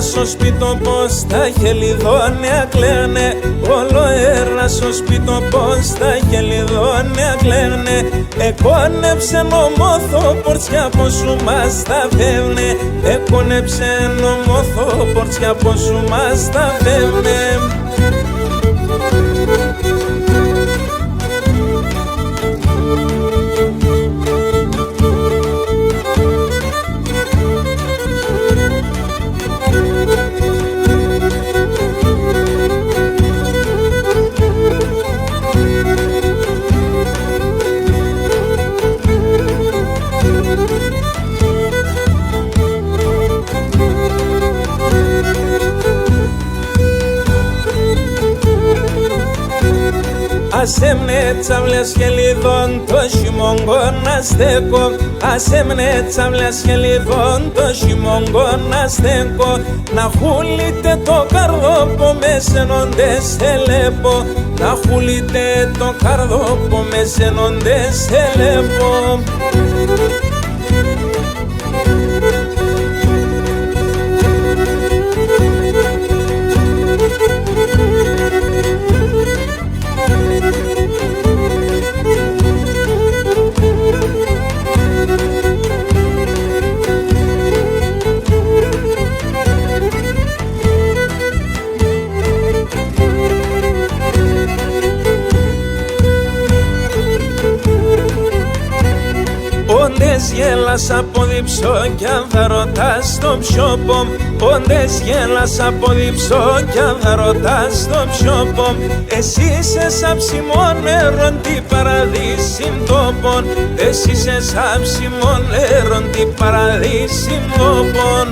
Στο σπίτο πως τα χελιδόνια κλαίνε, όλο έρνα στο σπίτο πως τα χελιδόνια κλαίνε. Εκόνεψε νομόθο πορτσιά πως σου μας τα φεύγνε, εκόνεψε νομόθο πορτσιά πως σου μας τα φεύγνε. Άσε μνε τσαβλιάς χελιδόν το χειμώγκο να στέκω, άσε μνε τσαβλιάς χελιδόν το χειμώγκο να στέκω. Να χούλετε το καρδόπο με σενόντες ελέπω, να χούλετε το καρδόπο με σενόντες ελέπω. Όντες γέλας από διψώ κι αν θα ρωτάς το πιόπο, όντες γέλας από διψώ κι αν θα ρωτάς το πιόπο. Εσύ είσαι σαν ψημόν νερόν τι παραδείσιν τόπον, εσύ είσαι σαν ψημόν νερόν τι παραδείσιν τόπον.